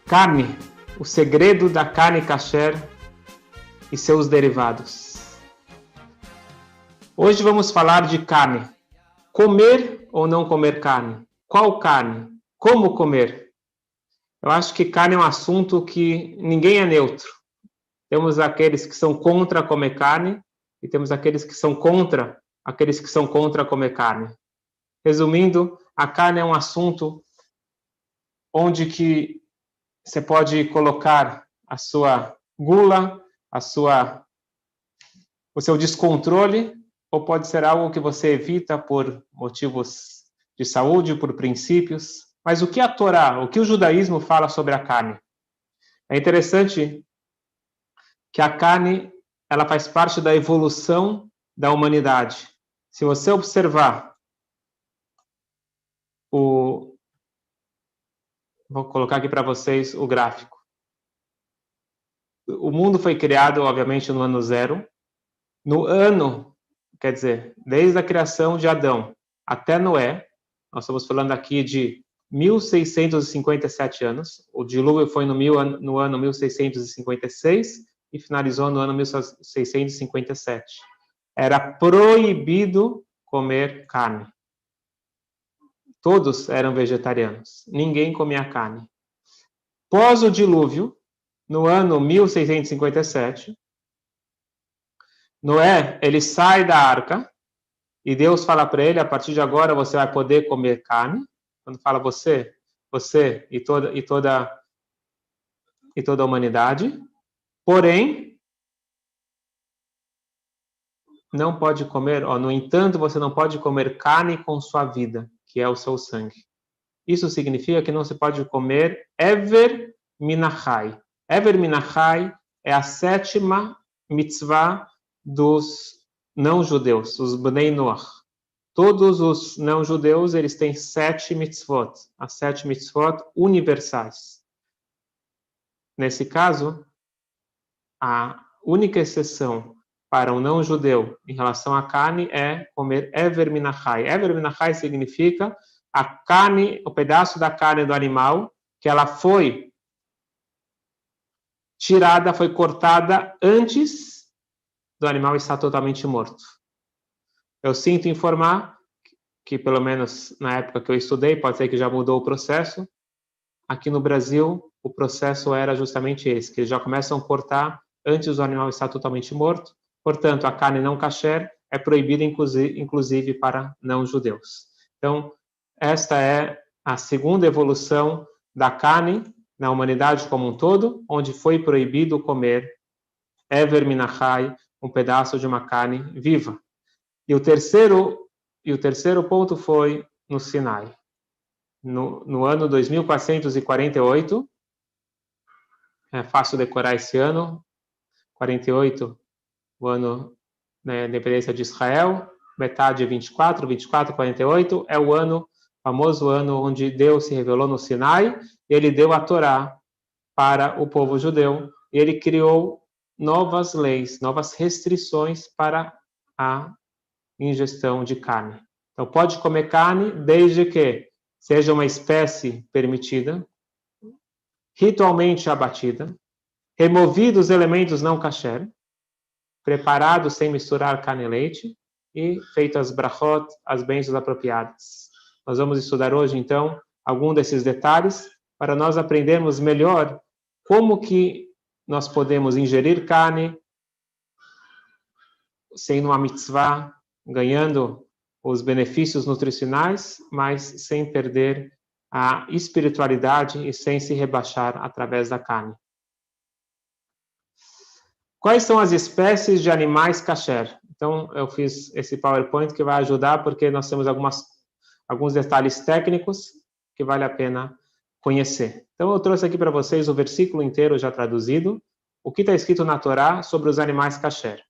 Carne, o segredo da carne kasher e seus derivados. Hoje vamos falar de carne. Comer ou não comer carne? Qual carne? Como comer? Eu acho que carne é um assunto que ninguém é neutro. Temos aqueles que são contra comer carne e temos aqueles que são contra comer carne. Resumindo, a carne é um assunto onde que você pode colocar a sua gula, o seu descontrole, ou pode ser algo que você evita por motivos de saúde, por princípios. Mas o que a Torá, o que o judaísmo fala sobre a carne? É interessante que a carne, ela faz parte da evolução da humanidade. Se você observar vou colocar aqui para vocês o gráfico. O mundo foi criado, obviamente, no ano zero. Quer dizer, desde a criação de Adão até Noé, nós estamos falando aqui de 1657 anos. O dilúvio foi no ano 1656 e finalizou no ano 1657. Era proibido comer carne. Todos eram vegetarianos. Ninguém comia carne. Pós o dilúvio, no ano 1657, Noé, ele sai da arca e Deus fala para ele, a partir de agora você vai poder comer carne. Quando fala você e toda a humanidade. Porém, não pode comer, no entanto, você não pode comer carne com sua vida, que é o seu sangue. Isso significa que não se pode comer Ever Minachai. Ever Minachai é a 7ª mitzvah dos não-judeus, os Bnei Noach. Todos os não-judeus, eles têm 7 mitzvot, as 7 mitzvot universais. Nesse caso, a única exceção para um não-judeu em relação à carne é comer Ever Minachai. Ever Minachai significa a carne, o pedaço da carne do animal, que ela foi tirada, foi cortada antes do animal estar totalmente morto. Eu sinto informar que, pelo menos na época que eu estudei, pode ser que já mudou o processo. Aqui no Brasil, o processo era justamente esse, que eles já começam a cortar antes do animal estar totalmente morto. Portanto, a carne não kasher é proibida, inclusive para não-judeus. Então, esta é a segunda evolução da carne na humanidade como um todo, onde foi proibido comer Ever Minachai, um pedaço de uma carne viva. E o terceiro ponto foi no Sinai. No ano 2448, é fácil decorar esse ano, 48, o ano da independência de Israel, metade é 24, 48, é o famoso ano onde Deus se revelou no Sinai, ele deu a Torá para o povo judeu, e ele criou novas leis, novas restrições para a ingestão de carne. Então, pode comer carne desde que seja uma espécie permitida, ritualmente abatida, removidos os elementos não kasher, preparado sem misturar carne e leite, e feito as brachot, as bênçãos apropriadas. Nós vamos estudar hoje, então, algum desses detalhes, para nós aprendermos melhor como que nós podemos ingerir carne sendo uma mitzvah, ganhando os benefícios nutricionais, mas sem perder a espiritualidade e sem se rebaixar através da carne. Quais são as espécies de animais kasher? Então, eu fiz esse PowerPoint que vai ajudar, porque nós temos alguns detalhes técnicos que vale a pena conhecer. Então, eu trouxe aqui para vocês o versículo inteiro já traduzido, o que está escrito na Torá sobre os animais kasher.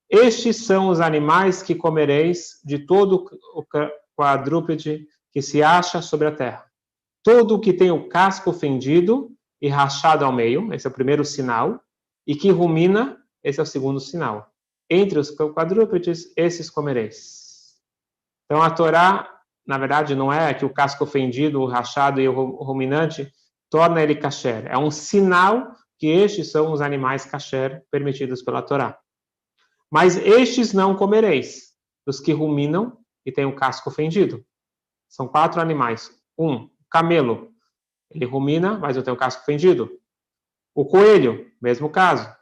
Estes são os animais que comereis de todo o quadrúpede que se acha sobre a terra. Todo o que tem o casco fendido e rachado ao meio, esse é o primeiro sinal, e que rumina, esse é o segundo sinal. Entre os quadrúpedes, esses comereis. Então, a Torá, na verdade, não é que o casco fendido, o rachado e o ruminante torna ele kasher. É um sinal que estes são os animais kasher permitidos pela Torá. Mas estes não comereis, os que ruminam e têm o casco fendido. São 4 animais. Camelo, ele rumina, mas não tem o casco fendido. O coelho, mesmo caso.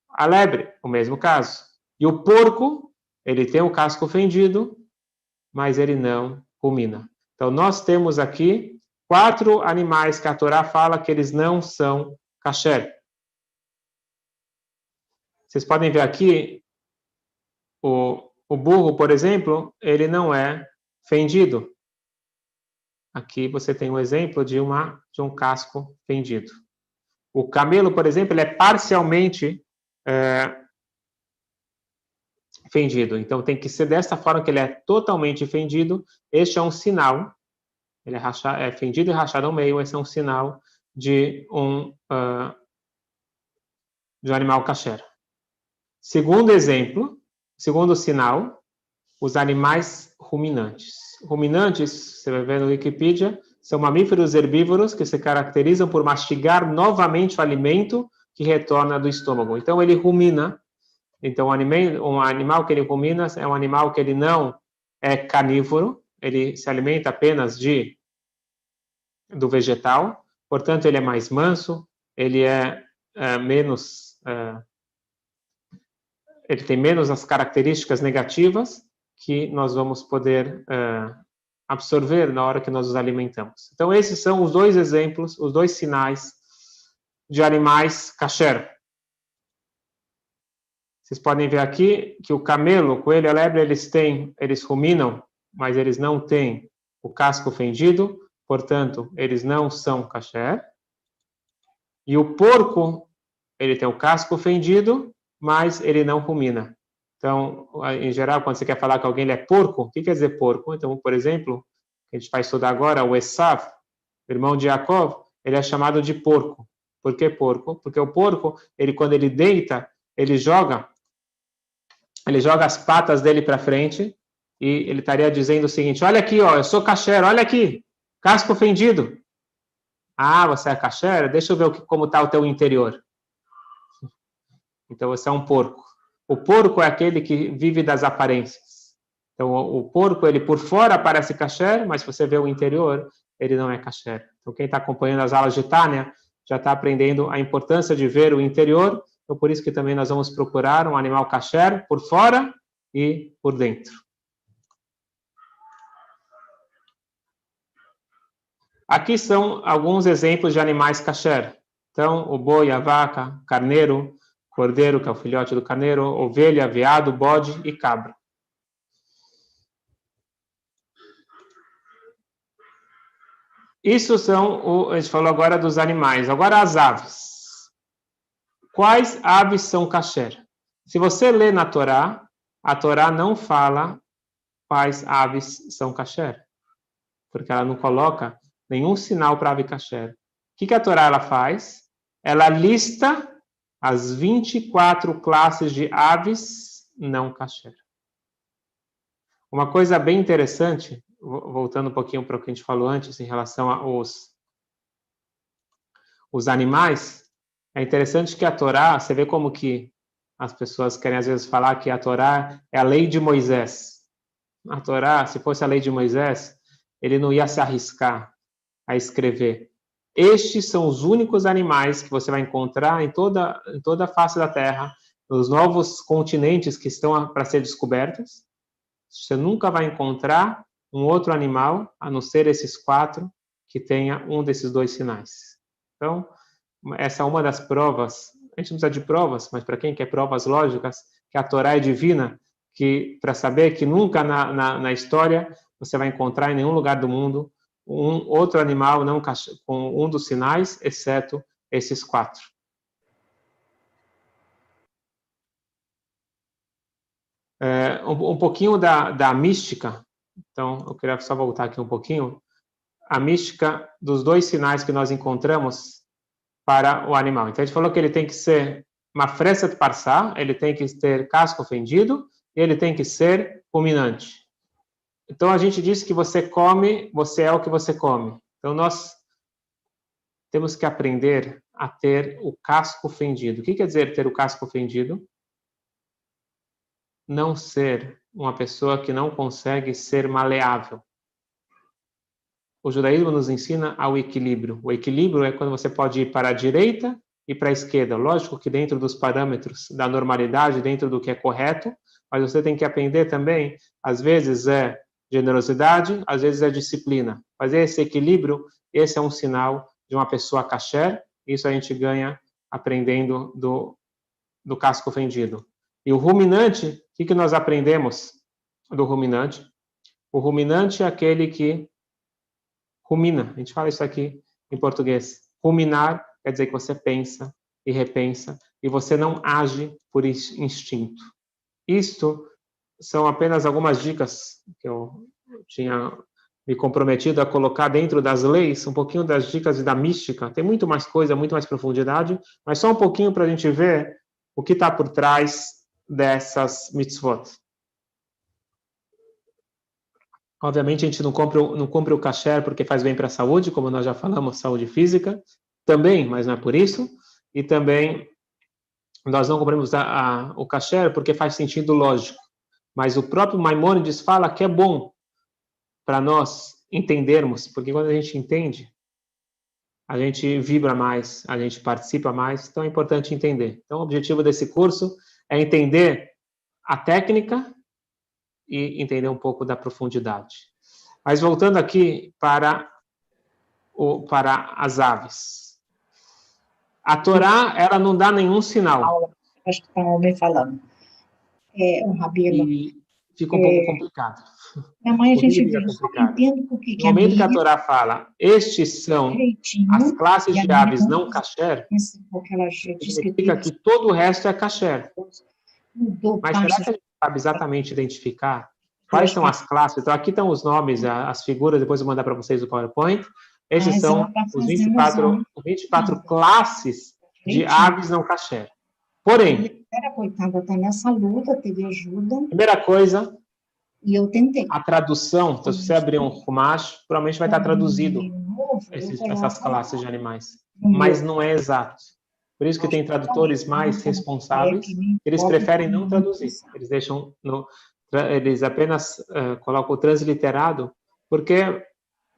A lebre, o mesmo caso. E o porco, ele tem o casco fendido, mas ele não rumina. Então, nós temos aqui 4 animais que a Torá fala que eles não são kasher. Vocês podem ver aqui, o burro, por exemplo, ele não é fendido. Aqui você tem um exemplo de um casco fendido. O camelo, por exemplo, ele é parcialmente fendido. Então, tem que ser dessa forma que ele é totalmente fendido. Este é um sinal. Ele é fendido e rachado ao meio. Esse é um sinal de um animal kasher. Segundo sinal, os animais ruminantes. Ruminantes, você vai ver no Wikipedia, são mamíferos herbívoros que se caracterizam por mastigar novamente o alimento que retorna do estômago. Então, ele rumina. Então, um animal que ele rumina é um animal que ele não é carnívoro, ele se alimenta apenas do vegetal, portanto, ele é mais manso, ele ele tem menos as características negativas que nós vamos poder absorver na hora que nós os alimentamos. Então, esses são os 2 exemplos, os 2 sinais de animais kasher. Vocês podem ver aqui que o camelo, o coelho e a lebre, eles ruminam, mas eles não têm o casco fendido, portanto, eles não são kasher. E o porco, ele tem o casco fendido, mas ele não rumina. Então, em geral, quando você quer falar que alguém é porco, o que quer dizer porco? Então, por exemplo, a gente vai estudar agora, o Esav, irmão de Yaakov, ele é chamado de porco. Por que porco? Porque o porco, quando ele deita, ele joga as patas dele para frente e ele estaria dizendo o seguinte: olha aqui, ó, eu sou kasher, olha aqui, casco fendido. Ah, você é kasher? Deixa eu ver como está o teu interior. Então, você é um porco. O porco é aquele que vive das aparências. Então, o porco, ele por fora parece kasher, mas se você vê o interior, ele não é kasher. Então, quem está acompanhando as aulas de Tânia já está aprendendo a importância de ver o interior. Então, por isso que também nós vamos procurar um animal kasher por fora e por dentro. Aqui são alguns exemplos de animais kasher. Então, o boi, a vaca, carneiro, cordeiro, que é o filhote do carneiro, ovelha, veado, bode e cabra. Isso a gente falou agora dos animais. Agora as aves. Quais aves são kasher? Se você lê na Torá, a Torá não fala quais aves são kasher, porque ela não coloca nenhum sinal para ave kasher. O que a Torá ela faz? Ela lista as 24 classes de aves não kasher. Uma coisa bem interessante, voltando um pouquinho para o que a gente falou antes em relação aos animais, é interessante que a Torá, você vê como que as pessoas querem às vezes falar que a Torá é a lei de Moisés. A Torá, se fosse a lei de Moisés, ele não ia se arriscar a escrever. Estes são os únicos animais que você vai encontrar em toda a face da Terra, nos novos continentes que estão para ser descobertos. Você nunca vai encontrar um outro animal, a não ser esses 4, que tenha um desses 2 sinais. Então, essa é uma das provas, a gente não precisa de provas, mas para quem quer provas lógicas, que a Torá é divina, que para saber que nunca na história você vai encontrar em nenhum lugar do mundo um outro animal não com um dos sinais, exceto esses 4. Um pouquinho da mística, então eu queria só voltar aqui um pouquinho, a mística dos 2 sinais que nós encontramos para o animal. Então a gente falou que ele tem que ser uma fresa de parsá, ele tem que ter casco fendido e ele tem que ser ruminante. Então a gente disse que você é o que você come. Então temos que aprender a ter o casco fendido. O que quer dizer ter o casco fendido? Não ser uma pessoa que não consegue ser maleável. O judaísmo nos ensina ao equilíbrio. O equilíbrio é quando você pode ir para a direita e para a esquerda. Lógico que dentro dos parâmetros da normalidade, dentro do que é correto, mas você tem que aprender também, às vezes é generosidade, às vezes é disciplina. Fazer esse equilíbrio, esse é um sinal de uma pessoa kasher, isso a gente ganha aprendendo do casco fendido. E o ruminante, o que nós aprendemos do ruminante? O ruminante é aquele que rumina. A gente fala isso aqui em português. Ruminar quer dizer que você pensa e repensa e você não age por instinto. Isto são apenas algumas dicas que eu tinha me comprometido a colocar dentro das leis, um pouquinho das dicas da mística. Tem muito mais coisa, muito mais profundidade, mas só um pouquinho para a gente ver o que está por trás dessas mitzvot. Obviamente, a gente não compra o kasher porque faz bem para a saúde, como nós já falamos, saúde física, também, mas não é por isso. E também, nós não compramos o kasher porque faz sentido lógico. Mas o próprio Maimônides fala que é bom para nós entendermos, porque quando a gente entende, a gente vibra mais, a gente participa mais, então é importante entender. Então, o objetivo desse curso é entender a técnica e entender um pouco da profundidade. Mas voltando aqui para as aves. A Torá, ela não dá nenhum sinal. Acho que estava me falando. O Rabino. E fica um pouco complicado. Minha mãe, a gente viu, só não entendo por que no momento que a Torá fala, estes são as classes de aves não kasher, significa que todo o resto é kasher. Mas será que a gente sabe exatamente identificar quais são as classes? Então, aqui estão os nomes, as figuras, depois eu vou mandar para vocês o PowerPoint. Esses são os 24 classes de aves não kasher. Porém, coitada, está nessa luta, teve ajuda. Primeira coisa, e eu tentei. A tradução, então, se você abrir um Chumash, provavelmente vai estar traduzido essas classes de animais. Mas não é exato. Por isso que tem tradutores mais responsáveis, eles preferem não traduzir. Eles deixam eles apenas colocam o transliterado, porque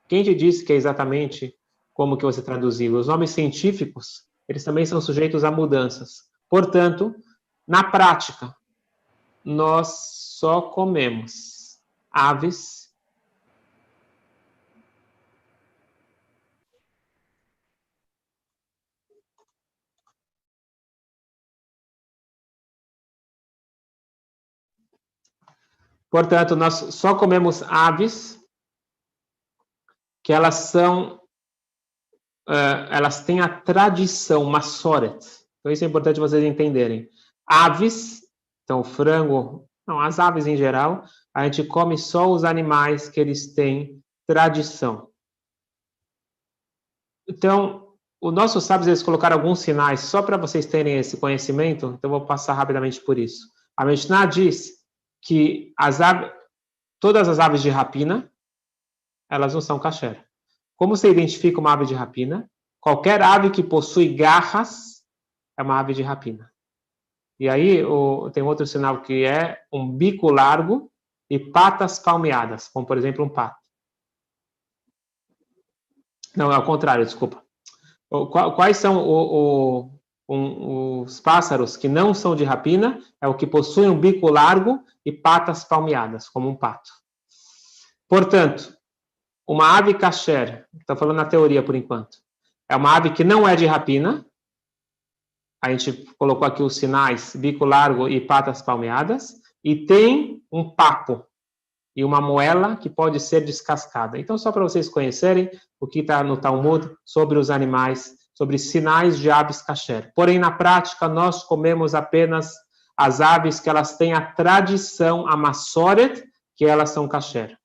quem te disse que é exatamente como que você traduziu? Os nomes científicos, eles também são sujeitos a mudanças. Portanto, na prática, nós só comemos aves Portanto, nós só comemos aves que elas têm a tradição, masoret. Então, isso é importante vocês entenderem. Aves, então frango, não, as aves em geral, a gente come só os animais que eles têm tradição. Então, os nossos sábios, eles colocaram alguns sinais, só para vocês terem esse conhecimento, então eu vou passar rapidamente por isso. A Mishnah diz que todas as aves de rapina, elas não são kasher. Como você identifica uma ave de rapina? Qualquer ave que possui garras é uma ave de rapina. E aí tem outro sinal que é um bico largo e patas palmeadas, como por exemplo um pato. Não, é ao contrário, desculpa. Quais são os pássaros que não são de rapina? É o que possui um bico largo e patas palmeadas, como um pato. Portanto, uma ave kasher, estou falando na teoria por enquanto, é uma ave que não é de rapina. A gente colocou aqui os sinais, bico largo e patas palmeadas, e tem um papo e uma moela que pode ser descascada. Então, só para vocês conhecerem o que está no Talmud sobre os animais, sobre sinais de aves kasher. Porém, na prática, nós comemos apenas as aves que elas têm a tradição, a masoret, que elas são kasher.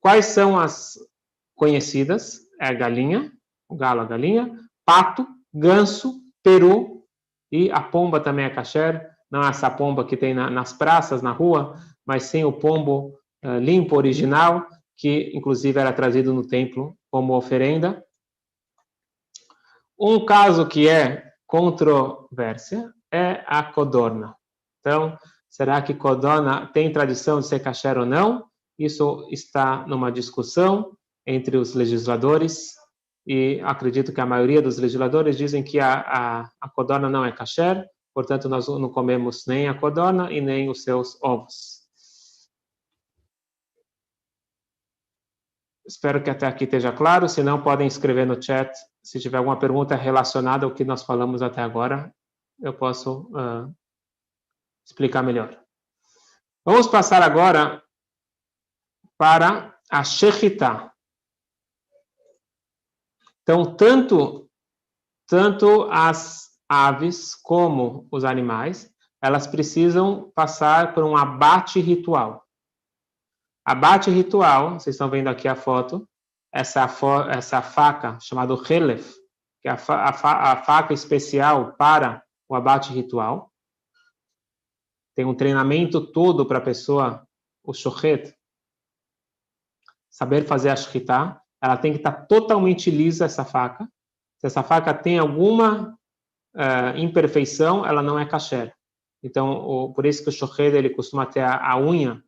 Quais são as conhecidas? É a galinha, o galo, a galinha, pato, ganso, peru, e a pomba também é kasher. Não é essa pomba que tem nas praças, na rua, mas sim o pombo limpo, original, que inclusive era trazido no templo como oferenda. Um caso que é controvérsia é a codorna. Então, será que codorna tem tradição de ser kasher ou não? Isso está numa discussão entre os legisladores e acredito que a maioria dos legisladores dizem que a codorna não é kasher, portanto, nós não comemos nem a codorna e nem os seus ovos. Espero que até aqui esteja claro, se não, podem escrever no chat. Se tiver alguma pergunta relacionada ao que nós falamos até agora, eu posso explicar melhor. Vamos passar agora para a shechita. Então, tanto as aves como os animais, elas precisam passar por um abate ritual. Abate ritual, vocês estão vendo aqui a foto, essa faca chamada relef, que é a faca especial para o abate ritual. Tem um treinamento todo para a pessoa, o shochet, saber fazer a shechita. Ela tem que estar totalmente lisa, essa faca. Se essa faca tem alguma imperfeição, ela não é kasher. Então, por isso que o shochet, ele costuma ter a unha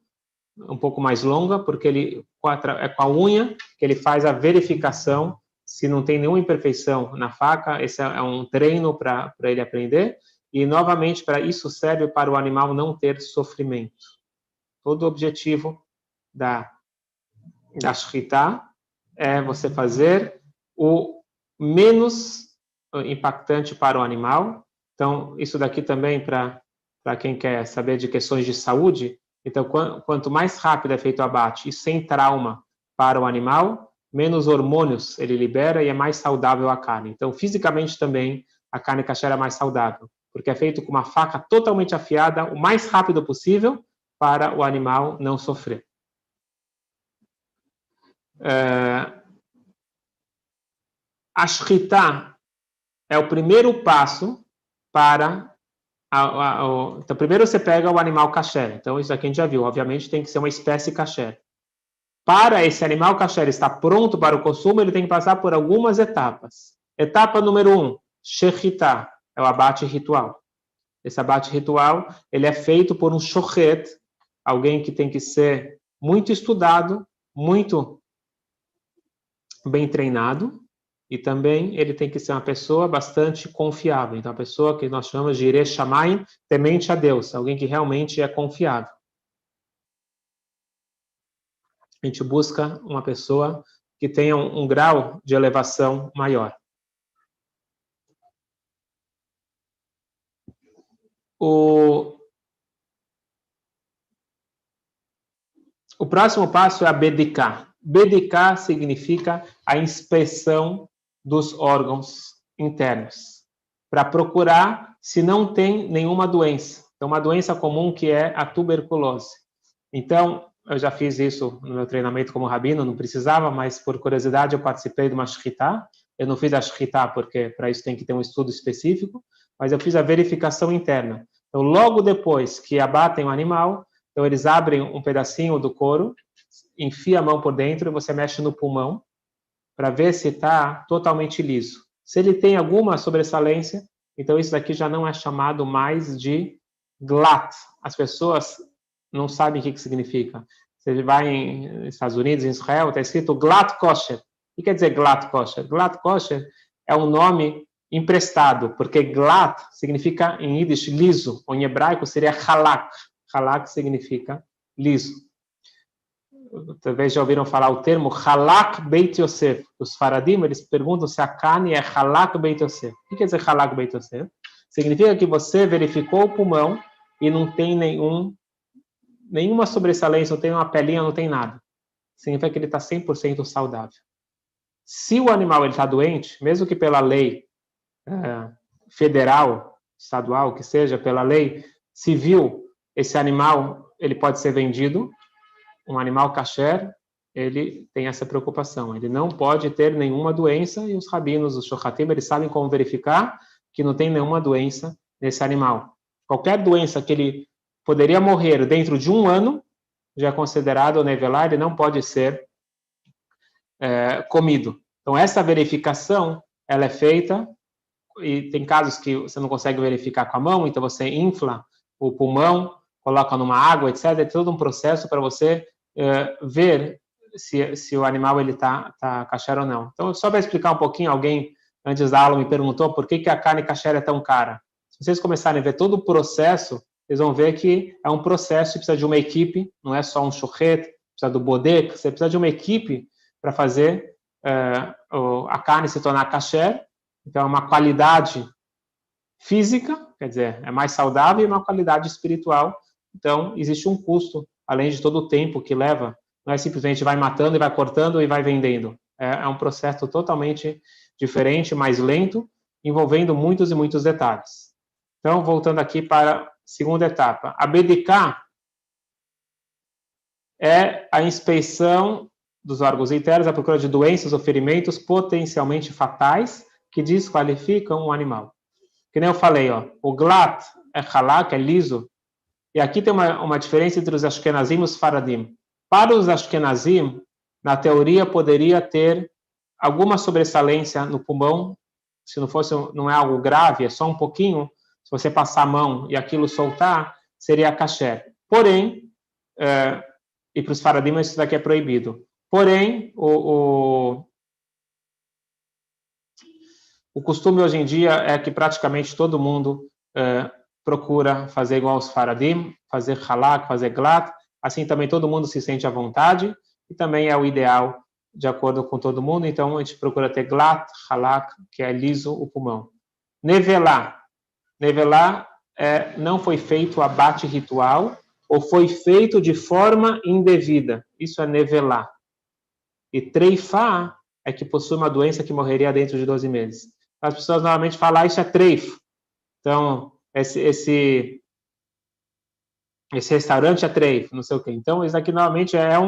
um pouco mais longa, porque é com a unha que ele faz a verificação se não tem nenhuma imperfeição na faca. Esse é um treino para ele aprender. E, novamente, para isso serve para o animal não ter sofrimento. Todo o objetivo da shechita é você fazer o menos impactante para o animal. Então, isso daqui também para quem quer saber de questões de saúde. Então, quanto mais rápido é feito o abate e sem trauma para o animal, menos hormônios ele libera e é mais saudável a carne. Então, fisicamente também, a carne kasher é mais saudável, porque é feito com uma faca totalmente afiada, o mais rápido possível, para o animal não sofrer. A shechita é o primeiro passo para... Então, primeiro você pega o animal kasher. Então, isso aqui a gente já viu. Obviamente, tem que ser uma espécie kasher. Para esse animal kasher estar pronto para o consumo, ele tem que passar por algumas etapas. Etapa número 1, shechita, é o abate ritual. Esse abate ritual, ele é feito por um shochet, alguém que tem que ser muito estudado, muito bem treinado, e também ele tem que ser uma pessoa bastante confiável. Então, a pessoa que nós chamamos de Yireh Shamayim, temente a Deus, alguém que realmente é confiável. A gente busca uma pessoa que tenha um grau de elevação maior. O próximo passo é a Bediká. Bediká significa a inspeção dos órgãos internos, para procurar se não tem nenhuma doença. Então, uma doença comum que é a tuberculose. Então, eu já fiz isso no meu treinamento como rabino, não precisava, mas por curiosidade eu participei de uma shechita. Eu não fiz a shechita porque para isso tem que ter um estudo específico, mas eu fiz a verificação interna. Então, logo depois que abatem o animal, então eles abrem um pedacinho do couro, enfia a mão por dentro e você mexe no pulmão para ver se está totalmente liso. Se ele tem alguma sobressalência, então isso daqui já não é chamado mais de glat. As pessoas não sabem o que significa. Você vai nos Estados Unidos, em Israel, está escrito glat kosher. O que quer dizer glat kosher? Glat kosher é um nome emprestado, porque glat significa em Yiddish liso, ou em hebraico seria halak. Halak significa liso. Talvez já ouviram falar o termo Halak Beit Yosef. Os faradim, eles perguntam se a carne é Halak Beit Yosef. O que quer dizer Halak Beit Yosef? Significa que você verificou o pulmão e não tem nenhuma sobressalência, não tem uma pelinha, não tem nada. Significa que ele está 100% saudável. Se o animal está doente, mesmo que pela lei federal, estadual, que seja, pela lei civil, esse animal ele pode ser vendido. Um animal kasher, ele tem essa preocupação. Ele não pode ter nenhuma doença e os rabinos, os shochatim, eles sabem como verificar que não tem nenhuma doença nesse animal. Qualquer doença que ele poderia morrer dentro de 1 ano, já é considerado nevelar, ele não pode ser comido. Então, essa verificação, ela é feita e tem casos que você não consegue verificar com a mão, então você infla o pulmão, coloca numa água, etc. É todo um processo para você ver se o animal ele tá kasher ou não. Então, só para explicar um pouquinho, alguém antes da aula me perguntou por que a carne kasher é tão cara. Se vocês começarem a ver todo o processo, vocês vão ver que é um processo, precisa de uma equipe, não é só um chochet, precisa do bodek, você precisa de uma equipe para fazer a carne se tornar kasher. Então, é uma qualidade física, quer dizer, é mais saudável, e uma qualidade espiritual. Então, existe um custo, além de todo o tempo que leva. Não é simplesmente vai matando e vai cortando e vai vendendo. É um processo totalmente diferente, mais lento, envolvendo muitos e muitos detalhes. Então, voltando aqui para a segunda etapa. A BDK é a inspeção dos órgãos internos à procura de doenças ou ferimentos potencialmente fatais que desqualificam um animal. Que nem eu falei, ó, o glat é halak, é liso, e aqui tem uma diferença entre os Ashkenazim e os Faradim. Para os Ashkenazim, na teoria, poderia ter alguma sobressalência no pulmão, se não é algo grave, é só um pouquinho, se você passar a mão e aquilo soltar, seria kasher. Porém, e para os Faradim isso daqui é proibido. Porém, o costume hoje em dia é que praticamente todo mundo procura fazer igual aos Faradim, fazer halak, fazer glat, assim também todo mundo se sente à vontade, e também é o ideal de acordo com todo mundo, então a gente procura ter glat, halak, que é liso o pulmão. Nevelar não foi feito o abate ritual, ou foi feito de forma indevida, isso é nevelar. E treifá é que possui uma doença que morreria dentro de 12 meses. As pessoas normalmente falam, isso é treif. Então, esse restaurante é treif, não sei o quê. Então, isso aqui normalmente é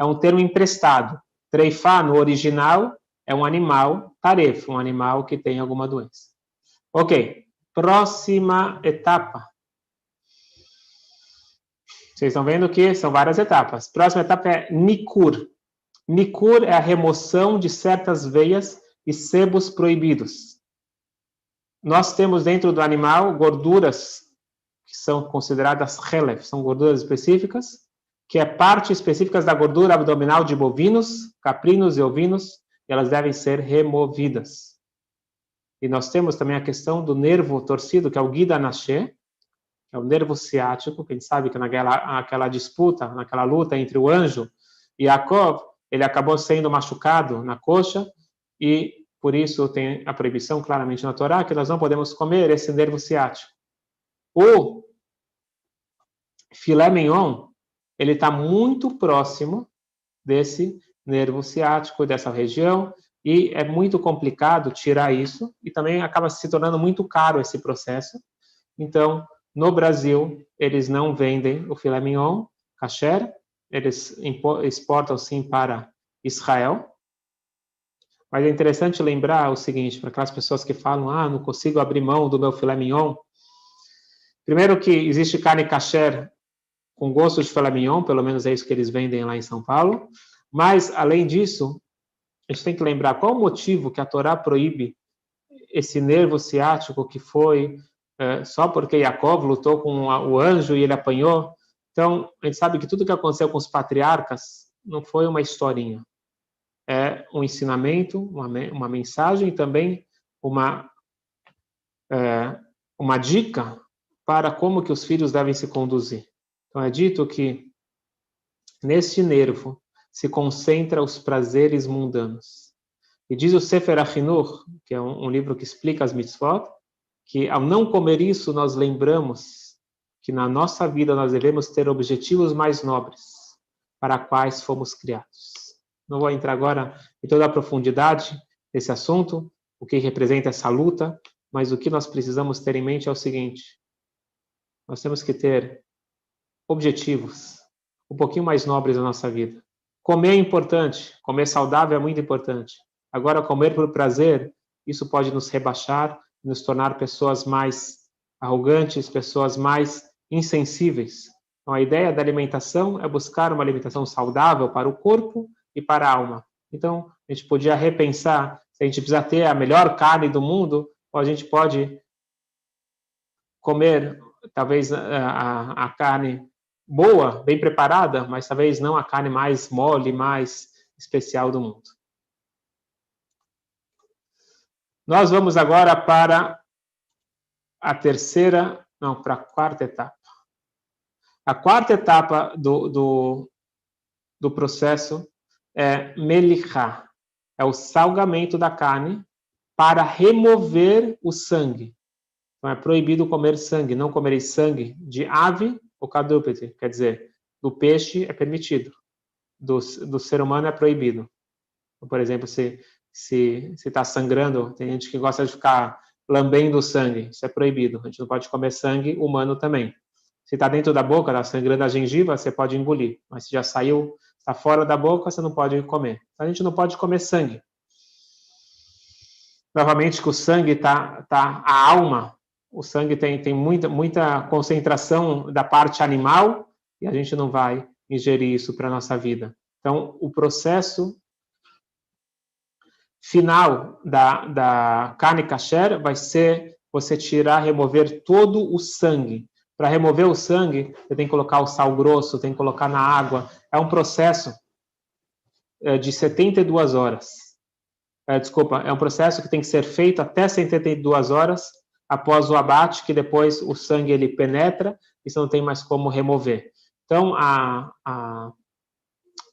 um termo emprestado. Treifá, no original, é um animal taref, um animal que tem alguma doença. Ok, próxima etapa. Vocês estão vendo que são várias etapas. Próxima etapa é nikur. Nikur é a remoção de certas veias e sebos proibidos. Nós temos dentro do animal gorduras que são consideradas relef, são gorduras específicas, que é parte específica da gordura abdominal de bovinos, caprinos e ovinos, e elas devem ser removidas. E nós temos também a questão do nervo torcido, que é o Gida Nashe, que é o nervo ciático, que a gente sabe que naquela disputa, naquela luta entre o anjo e Yaakov, ele acabou sendo machucado na coxa, e por isso tem a proibição claramente na Torá, que nós não podemos comer esse nervo ciático. O filé mignon, ele está muito próximo desse nervo ciático, dessa região, e é muito complicado tirar isso, e também acaba se tornando muito caro esse processo. Então, no Brasil, eles não vendem o filé mignon kasher, eles exportam sim para Israel. Mas é interessante lembrar o seguinte, para aquelas pessoas que falam, não consigo abrir mão do meu filé mignon. Primeiro que existe carne kasher com gosto de filé mignon, pelo menos é isso que eles vendem lá em São Paulo. Mas, além disso, a gente tem que lembrar qual o motivo que a Torá proíbe esse nervo ciático que foi só porque Yaakov lutou com o anjo e ele apanhou. Então, a gente sabe que tudo que aconteceu com os patriarcas não foi uma historinha. É um ensinamento, uma mensagem e também uma dica para como que os filhos devem se conduzir. Então, é dito que neste nervo se concentra os prazeres mundanos. E diz o Sefer HaChinuch, que é um livro que explica as mitzvot, que ao não comer isso, nós lembramos que na nossa vida nós devemos ter objetivos mais nobres para quais fomos criados. Não vou entrar agora em toda a profundidade desse assunto, o que representa essa luta, mas o que nós precisamos ter em mente é o seguinte: nós temos que ter objetivos um pouquinho mais nobres na nossa vida. Comer é importante, comer saudável é muito importante. Agora, comer por prazer, isso pode nos rebaixar, nos tornar pessoas mais arrogantes, pessoas mais insensíveis. Então, a ideia da alimentação é buscar uma alimentação saudável para o corpo e para a alma. Então, a gente podia repensar, se a gente precisa ter a melhor carne do mundo, ou a gente pode comer, talvez, a carne boa, bem preparada, mas talvez não a carne mais mole, mais especial do mundo. Nós vamos agora para a quarta etapa. A quarta etapa do processo é melichá, é o salgamento da carne para remover o sangue. Então, é proibido comer sangue, não comereis sangue de ave ou quadrúpede, quer dizer, do peixe é permitido, do ser humano é proibido. Então, por exemplo, se está sangrando, tem gente que gosta de ficar lambendo o sangue, isso é proibido, a gente não pode comer sangue humano também. Se está dentro da boca, está sangrando a gengiva, você pode engolir, mas se já saiu, está fora da boca, você não pode comer. Então, a gente não pode comer sangue. Novamente, que o sangue tá a alma, o sangue tem muita concentração da parte animal e a gente não vai ingerir isso para a nossa vida. Então, o processo final da carne kasher vai ser você remover todo o sangue. Para remover o sangue, você tem que colocar o sal grosso, tem que colocar na água. É um processo de 72 horas. É um processo que tem que ser feito até 72 horas após o abate, que depois o sangue ele penetra e você não tem mais como remover. Então,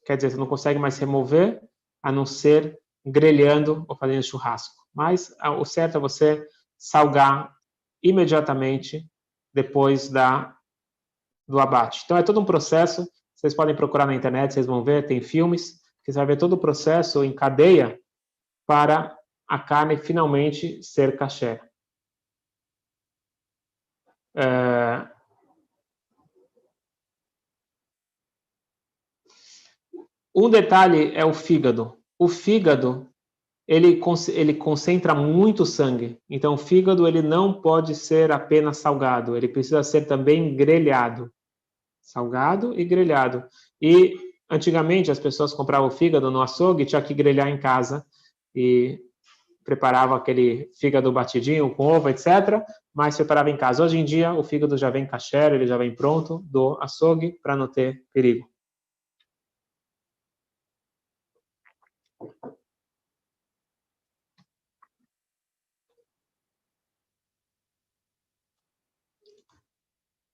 quer dizer, você não consegue mais remover, a não ser grelhando ou fazendo churrasco. Mas o certo é você salgar imediatamente depois do abate. Então, é todo um processo, vocês podem procurar na internet, vocês vão ver, tem filmes, que você vai ver todo o processo em cadeia para a carne finalmente ser kasher. Um detalhe é o fígado. O fígado, ele concentra muito sangue. Então, o fígado ele não pode ser apenas salgado. Ele precisa ser também grelhado. Salgado e grelhado. E, antigamente, as pessoas compravam o fígado no açougue e tinha que grelhar em casa. E preparava aquele fígado batidinho com ovo, etc. Mas preparava em casa. Hoje em dia, o fígado já vem kasher, ele já vem pronto do açougue para não ter perigo.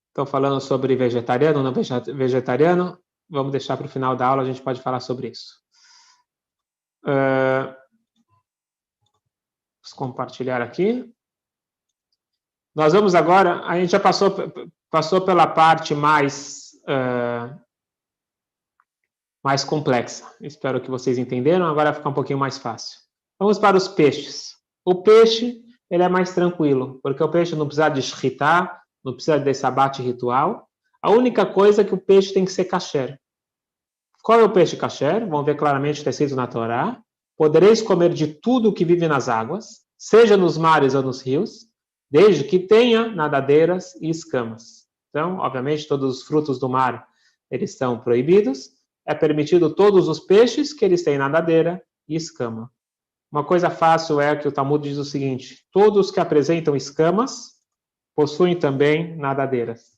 Estão falando sobre vegetariano ou não vegetariano. Vamos deixar para o final da aula, a gente pode falar sobre isso. Vamos compartilhar aqui. Nós vamos agora, a gente já passou pela parte mais complexa. Espero que vocês entenderam, agora vai ficar um pouquinho mais fácil. Vamos para os peixes. O peixe, ele é mais tranquilo, porque o peixe não precisa de shritá, não precisa desse abate ritual. A única coisa é que o peixe tem que ser kasher. Qual é o peixe kasher? Vamos ver claramente, está escrito na Torá. Podereis comer de tudo que vive nas águas, seja nos mares ou nos rios, desde que tenha nadadeiras e escamas. Então, obviamente, todos os frutos do mar, eles estão proibidos. É permitido todos os peixes que eles têm nadadeira e escama. Uma coisa fácil é que o Talmud diz o seguinte: todos que apresentam escamas possuem também nadadeiras.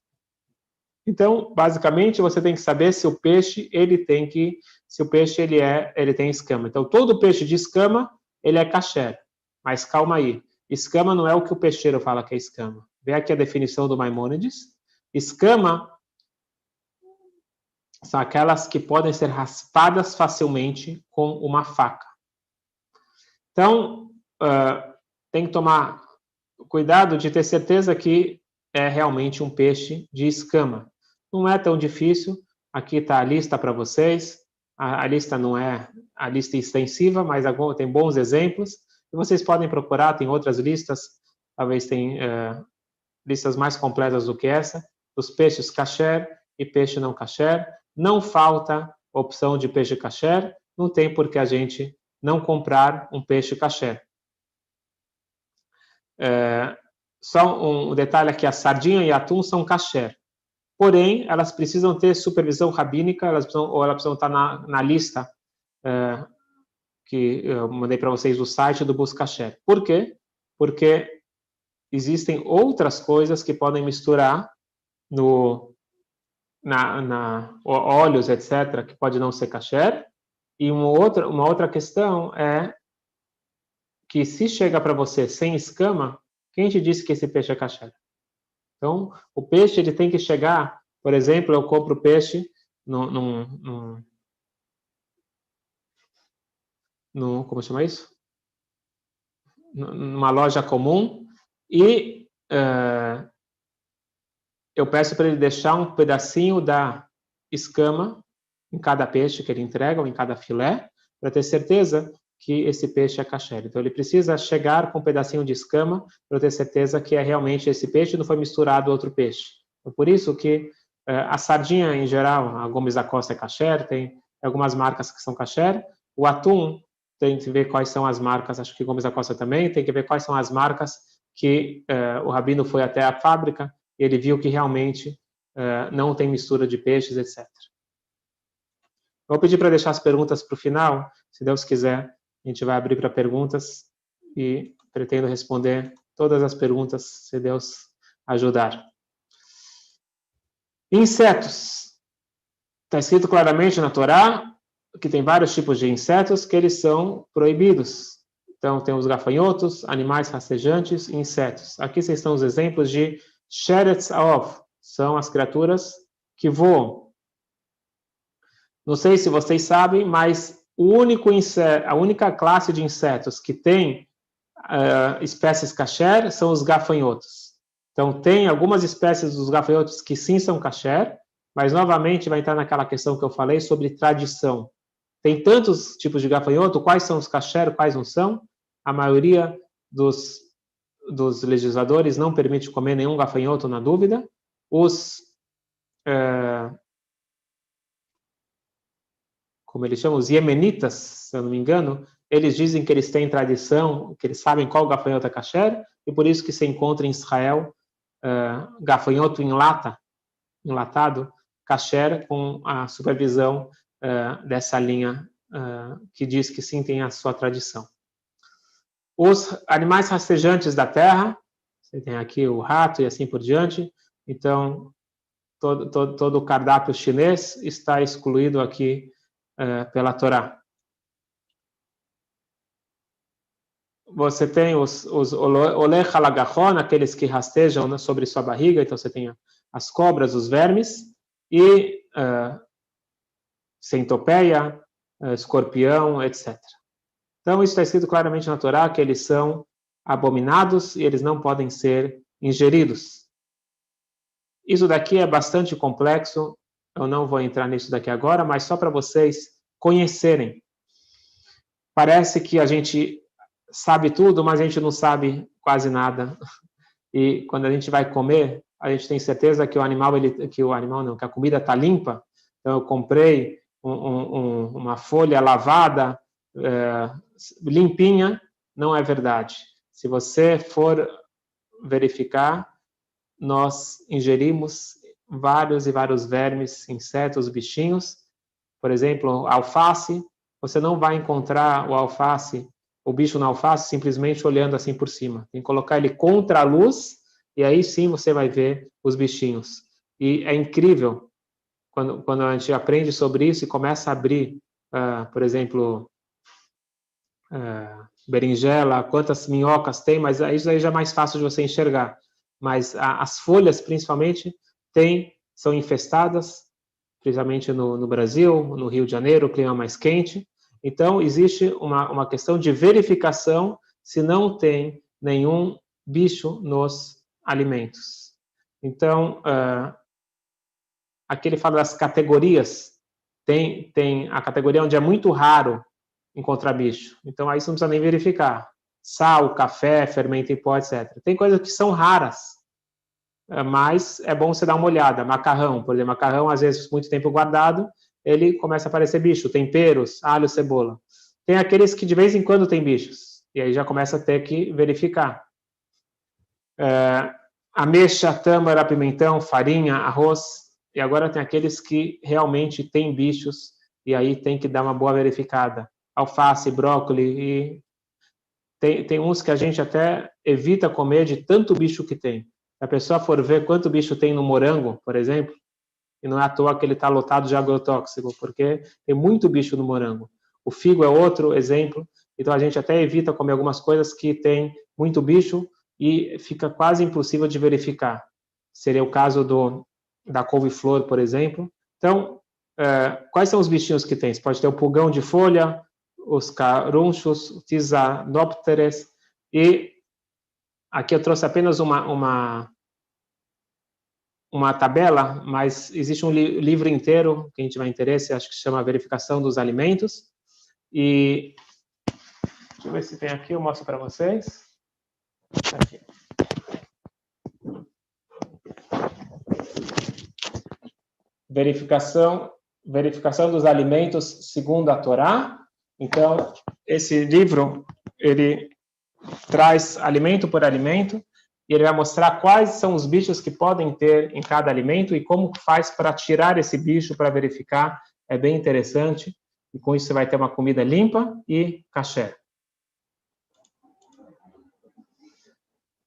Então, basicamente, você tem que saber se o peixe ele tem escama. Então, todo peixe de escama, ele é kasher. Mas calma aí, escama não é o que o peixeiro fala que é escama. Vê aqui a definição do Maimônides. Escama são aquelas que podem ser raspadas facilmente com uma faca. Então, tem que tomar cuidado de ter certeza que é realmente um peixe de escama. Não é tão difícil. Aqui está a lista para vocês. A lista não é a lista extensiva, mas tem bons exemplos. E vocês podem procurar, tem outras listas, talvez tem listas mais completas do que essa, dos peixes kasher e peixe não kasher. Não falta opção de peixe kasher, não tem por que a gente não comprar um peixe kasher. Só um detalhe aqui, a sardinha e atum são kasher. Porém, elas precisam ter supervisão rabínica, elas precisam estar na lista que eu mandei para vocês do site do Bus Kasher. Por quê? Porque existem outras coisas que podem misturar óleos, etc., que pode não ser kasher. E uma outra questão é que se chega para você sem escama, quem te disse que esse peixe é kasher? Então, o peixe ele tem que chegar, por exemplo, eu compro peixe como chama isso? Numa loja comum e eu peço para ele deixar um pedacinho da escama em cada peixe que ele entrega, ou em cada filé, para ter certeza que esse peixe é kasher. Então, ele precisa chegar com um pedacinho de escama para ter certeza que é realmente esse peixe e não foi misturado outro peixe. Então, por isso que a sardinha, em geral, a Gomes da Costa é kasher, tem algumas marcas que são kasher. O atum, tem que ver quais são as marcas, acho que Gomes da Costa também, tem que ver quais são as marcas que o rabino foi até a fábrica e ele viu que realmente não tem mistura de peixes, etc. Vou pedir para deixar as perguntas para o final. Se Deus quiser, a gente vai abrir para perguntas e pretendo responder todas as perguntas, se Deus ajudar. Insetos. Está escrito claramente na Torá que tem vários tipos de insetos que eles são proibidos. Então, tem os gafanhotos, animais rastejantes e insetos. Aqui vocês estão os exemplos de Sheretz Aov. São as criaturas que voam. Não sei se vocês sabem, mas a única classe de insetos que tem espécies kasher são os gafanhotos. Então, tem algumas espécies dos gafanhotos que sim são kasher, mas, novamente, vai entrar naquela questão que eu falei sobre tradição. Tem tantos tipos de gafanhoto, quais são os kasher, quais não são? A maioria dos legisladores não permite comer nenhum gafanhoto, na dúvida. Como eles chamam, os iemenitas, se eu não me engano, eles dizem que eles têm tradição, que eles sabem qual gafanhoto é kasher, e por isso que se encontra em Israel gafanhoto enlatado, kasher, com a supervisão dessa linha que diz que sim tem a sua tradição. Os animais rastejantes da terra, você tem aqui o rato e assim por diante, então todo o cardápio chinês está excluído aqui pela Torá. Você tem os olech halagachon, aqueles que rastejam sobre sua barriga, então você tem as cobras, os vermes, e centopeia, escorpião, etc. Então, isso está escrito claramente na Torá, que eles são abominados e eles não podem ser ingeridos. Isso daqui é bastante complexo, eu não vou entrar nisso daqui agora, mas só para vocês conhecerem. Parece que a gente sabe tudo, mas a gente não sabe quase nada. E quando a gente vai comer, a gente tem certeza que que a comida está limpa. Então, eu comprei uma folha lavada, limpinha, não é verdade. Se você for verificar, nós ingerimos vários e vários vermes, insetos, bichinhos. Por exemplo, alface, você não vai encontrar o bicho na alface simplesmente olhando assim por cima. Tem que colocar ele contra a luz e aí sim você vai ver os bichinhos. E é incrível quando a gente aprende sobre isso e começa a abrir, por exemplo, berinjela, quantas minhocas tem, mas isso aí já é mais fácil de você enxergar. Mas as folhas, principalmente, são infestadas, principalmente no Brasil, no Rio de Janeiro, o clima mais quente. Então, existe uma questão de verificação se não tem nenhum bicho nos alimentos. Então, aqui ele fala das categorias. Tem a categoria onde é muito raro encontrar bicho. Então, aí você não precisa nem verificar. Sal, café, fermento em pó, etc. Tem coisas que são raras, mas é bom você dar uma olhada. Macarrão, por exemplo, macarrão, às vezes, muito tempo guardado, ele começa a aparecer bicho. Temperos, alho, cebola. Tem aqueles que de vez em quando tem bichos. E aí já começa a ter que verificar. Ameixa, tâmara, pimentão, farinha, arroz. E agora tem aqueles que realmente têm bichos. E aí tem que dar uma boa verificada. Alface, brócolis. E tem uns que a gente até evita comer de tanto bicho que tem. Se a pessoa for ver quanto bicho tem no morango, por exemplo, e não é à toa que ele está lotado de agrotóxico, porque tem muito bicho no morango. O figo é outro exemplo, então a gente até evita comer algumas coisas que tem muito bicho e fica quase impossível de verificar. Seria o caso da couve-flor, por exemplo. Então, quais são os bichinhos que tem? Você pode ter o pulgão de folha, os carunchos, os tisanópteres, e aqui eu trouxe apenas uma tabela, mas existe um livro inteiro, quem tiver interesse, acho que se chama Verificação dos Alimentos, e deixa eu ver se tem aqui, eu mostro para vocês. Aqui. Verificação dos alimentos segundo a Torá. Então, esse livro, ele traz alimento por alimento, e ele vai mostrar quais são os bichos que podem ter em cada alimento e como faz para tirar esse bicho para verificar. É bem interessante, e com isso você vai ter uma comida limpa e kasher.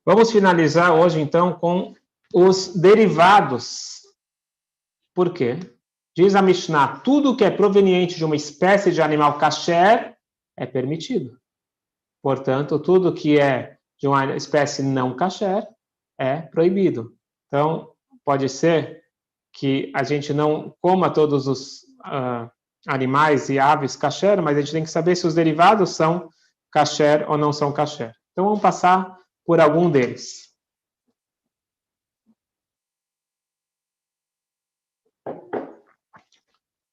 Vamos finalizar hoje, então, com os derivados. Por quê? Diz a Mishnah, tudo que é proveniente de uma espécie de animal kasher é permitido. Portanto, tudo que é de uma espécie não kasher é proibido. Então, pode ser que a gente não coma todos os animais e aves kasher, mas a gente tem que saber se os derivados são kasher ou não são kasher. Então, vamos passar por algum deles.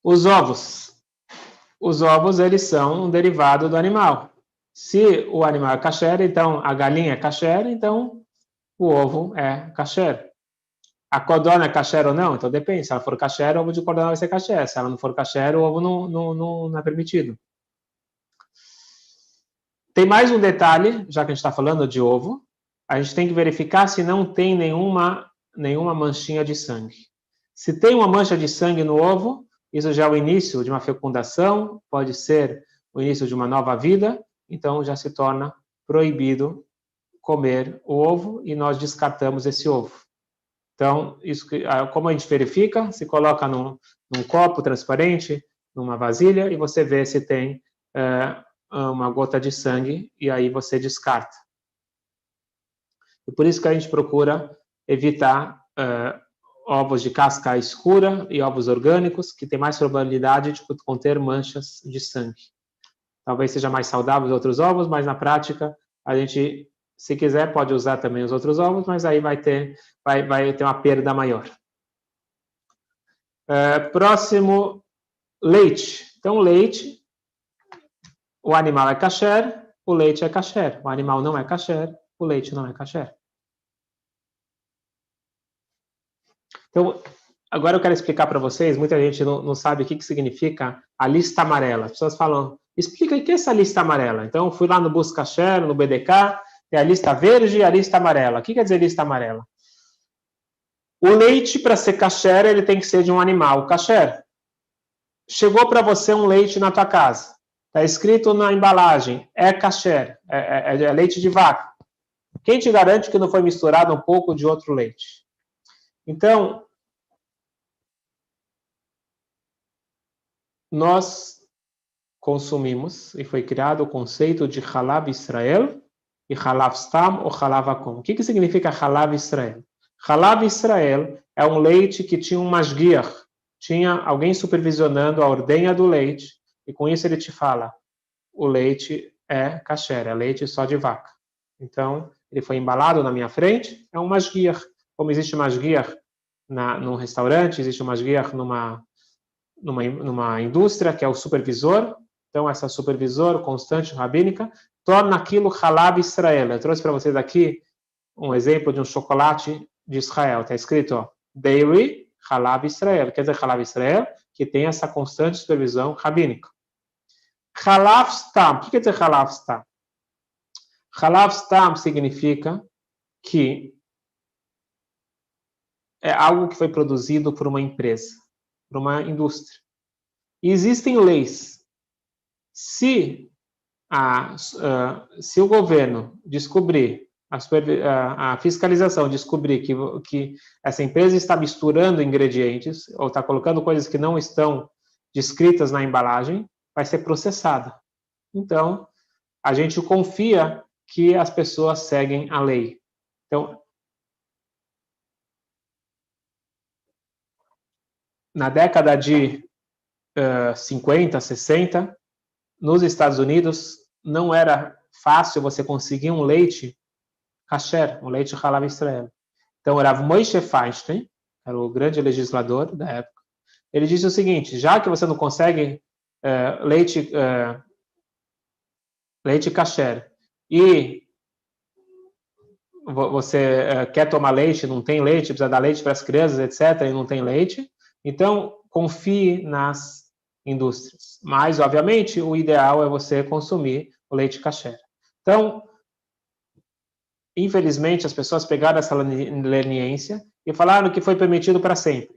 Os ovos. Os ovos, eles são um derivado do animal. Se o animal é kasher, então a galinha é kasher, então o ovo é kasher. A codorna é kasher ou não? Então depende. Se ela for kasher, o ovo de codorna vai ser kasher. Se ela não for kasher, o ovo não é permitido. Tem mais um detalhe, já que a gente está falando de ovo. A gente tem que verificar se não tem nenhuma manchinha de sangue. Se tem uma mancha de sangue no ovo, isso já é o início de uma fecundação, pode ser o início de uma nova vida, então já se torna proibido comer o ovo e nós descartamos esse ovo. Então, isso, como a gente verifica? Se coloca num copo transparente, numa vasilha, e você vê se tem uma gota de sangue, e aí você descarta. E por isso que a gente procura evitar ovos de casca escura e ovos orgânicos, que tem mais probabilidade de conter manchas de sangue. Talvez seja mais saudável os outros ovos, mas na prática, a gente, se quiser, pode usar também os outros ovos, mas aí vai ter uma perda maior. Próximo, leite. Então, leite, o animal é kasher, o leite é kasher. O animal não é kasher, o leite não é kasher. Então, agora eu quero explicar para vocês, muita gente não sabe o que significa a lista amarela. As pessoas falam, explica o que é essa lista amarela. Então, eu fui lá no Busca Kasher, no BDK, tem a lista verde e a lista amarela. O que quer dizer lista amarela? O leite, para ser kasher, ele tem que ser de um animal kasher. Chegou para você um leite na tua casa. Está escrito na embalagem, é kasher, é leite de vaca. Quem te garante que não foi misturado um pouco de outro leite? Então, nós consumimos, e foi criado o conceito de Halav Israel e Halav Stam ou Halav Akom. O que significa Halav Israel? Halav Israel é um leite que tinha um mashgiach, tinha alguém supervisionando a ordenha do leite, e com isso ele te fala, o leite é kasher, é leite só de vaca. Então, ele foi embalado na minha frente, é um mashgiach. Como existe mashgiach num restaurante, existe um mashgiach numa indústria, que é o supervisor. Então, essa supervisor constante rabínica torna aquilo Halav Israel. Eu trouxe para vocês aqui um exemplo de um chocolate de Israel. Está escrito Dairy Halav Israel. Quer dizer, Halav Israel, que tem essa constante supervisão rabínica. Halav Stam. O que quer dizer Halav Stam? Halav Stam significa que é algo que foi produzido por uma empresa, por uma indústria. E existem leis. Se se o governo descobrir, a fiscalização descobrir que essa empresa está misturando ingredientes ou está colocando coisas que não estão descritas na embalagem, vai ser processada. Então, a gente confia que as pessoas seguem a lei. Então, na década de 50, 60, nos Estados Unidos, não era fácil você conseguir um leite kasher, um leite Halav Israel. Então, era Moshe Feinstein, era o grande legislador da época. Ele disse o seguinte: já que você não consegue leite kasher e você quer tomar leite, não tem leite, precisa dar leite para as crianças, etc., e não tem leite, então confie nas indústrias. Mas, obviamente, o ideal é você consumir o leite kasher. Então, infelizmente, as pessoas pegaram essa leniência e falaram que foi permitido para sempre.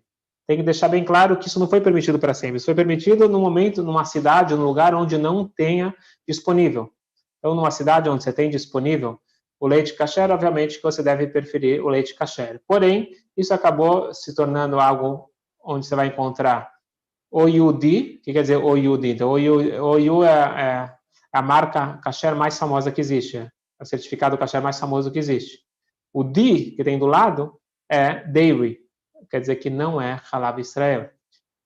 Tem que deixar bem claro que isso não foi permitido para sempre. Isso foi permitido no momento, numa cidade, num lugar onde não tenha disponível. Então, numa cidade onde você tem disponível o leite kasher, obviamente que você deve preferir o leite kasher. Porém, isso acabou se tornando algo onde você vai encontrar OUD, que quer dizer OUD. Então, OU é a marca kasher mais famosa que existe, é o certificado kasher mais famoso que existe. O D, que tem do lado, é Dairy, quer dizer que não é Halav Israel.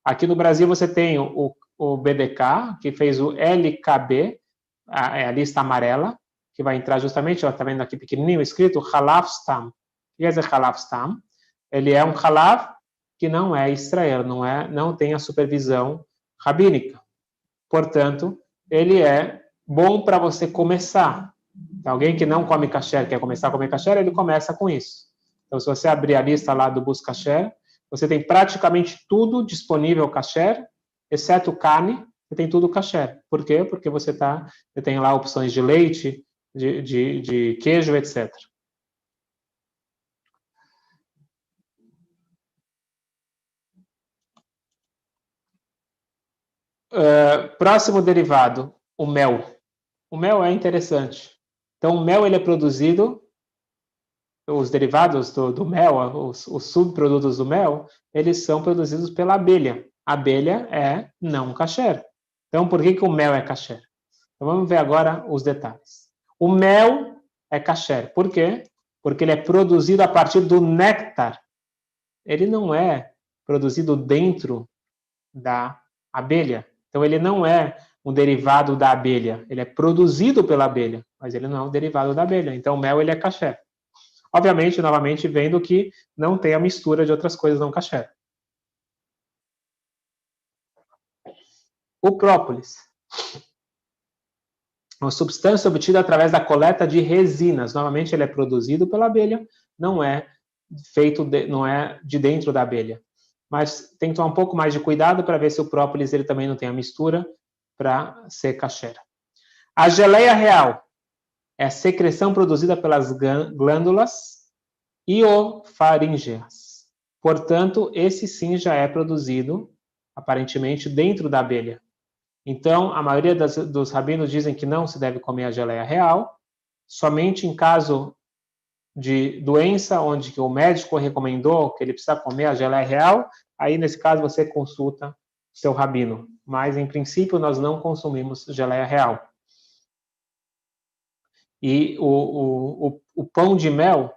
Aqui no Brasil você tem o BDK, que fez o LKB, a lista amarela, que vai entrar justamente, está vendo aqui pequenininho escrito, Halav Stam. O que quer dizer Halav Stam? Ele é um Halav que não é Israel, não tem a supervisão rabínica. Portanto, ele é bom para você começar. Alguém que não come kasher, quer começar a comer kasher, ele começa com isso. Então, se você abrir a lista lá do Bus Kasher, você tem praticamente tudo disponível kasher, exceto carne, você tem tudo kasher. Por quê? Porque você tem lá opções de leite, de queijo, etc. Próximo derivado, o mel. O mel é interessante. Então, o mel ele é produzido, os derivados do mel, os subprodutos do mel, eles são produzidos pela abelha. A abelha é não kasher. Então, por que o mel é kasher? Então, vamos ver agora os detalhes. O mel é kasher. Por quê? Porque ele é produzido a partir do néctar. Ele não é produzido dentro da abelha. Então, ele não é um derivado da abelha. Ele é produzido pela abelha, mas ele não é um derivado da abelha. Então, o mel ele é kasher. Obviamente, novamente, vendo que não tem a mistura de outras coisas não kasher. O própolis. Uma substância obtida através da coleta de resinas. Novamente, ele é produzido pela abelha, não é não é de dentro da abelha. Mas tem que tomar um pouco mais de cuidado para ver se o própolis ele também não tem a mistura para ser kasher. A geleia real é a secreção produzida pelas glândulas iofaríngeas. Portanto, esse sim já é produzido, aparentemente, dentro da abelha. Então, a maioria dos rabinos dizem que não se deve comer a geleia real, somente em caso de doença onde que o médico recomendou que ele precisa comer a geleia real, aí nesse caso você consulta seu rabino. Mas, em princípio, nós não consumimos geleia real. E o pão de mel,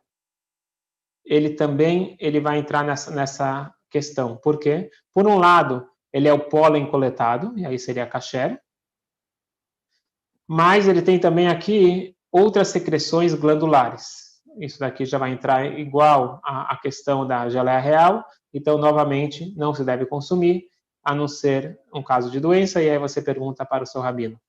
ele também vai entrar nessa questão. Por quê? Por um lado, ele é o pólen coletado, e aí seria kasher, mas ele tem também aqui outras secreções glandulares. Isso daqui já vai entrar igual à questão da geleia real, então, novamente, não se deve consumir, a não ser um caso de doença, e aí você pergunta para o seu rabino.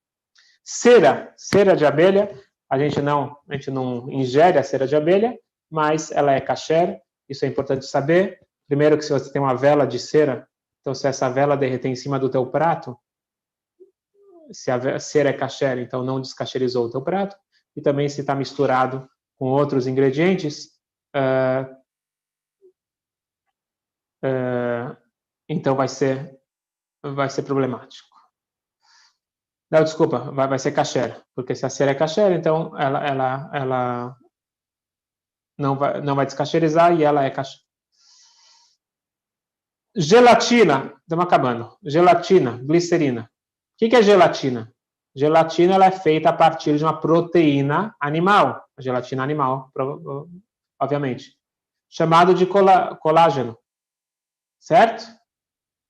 Cera de abelha, a gente não ingere a cera de abelha, mas ela é kasher, isso é importante saber. Primeiro que se você tem uma vela de cera, então se essa vela derreter em cima do teu prato, se a cera é kasher, então não descacherizou o teu prato, e também se está misturado com outros ingredientes, então vai ser problemático. Não, desculpa, vai ser kasher, porque se a cera é kasher, então ela não vai descasherizar e ela é kasher. Gelatina, estamos acabando. Gelatina, glicerina. O que é gelatina? Gelatina ela é feita a partir de uma proteína animal. A gelatina animal, obviamente. Chamado de colágeno. Certo?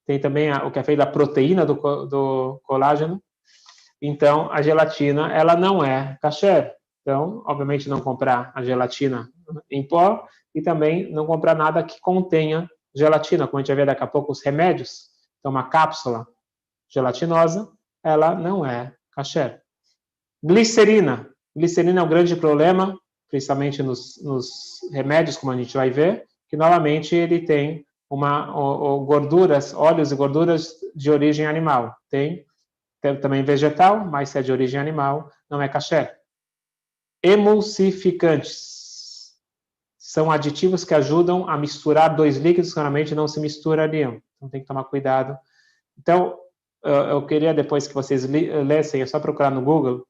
Tem também o que é feito da proteína do colágeno. Então, a gelatina, ela não é kasher. Então, obviamente, não comprar a gelatina em pó e também não comprar nada que contenha gelatina. Como a gente vai ver daqui a pouco, os remédios. Então, uma cápsula gelatinosa, ela não é kasher. Glicerina. Glicerina é um grande problema, principalmente nos remédios, como a gente vai ver, que novamente ele tem gorduras, óleos e gorduras de origem animal. Tem também vegetal, mas se é de origem animal, não é kasher. Emulsificantes. São aditivos que ajudam a misturar dois líquidos que normalmente não se misturariam. Então tem que tomar cuidado. Então, eu queria depois que vocês lessem, é só procurar no Google,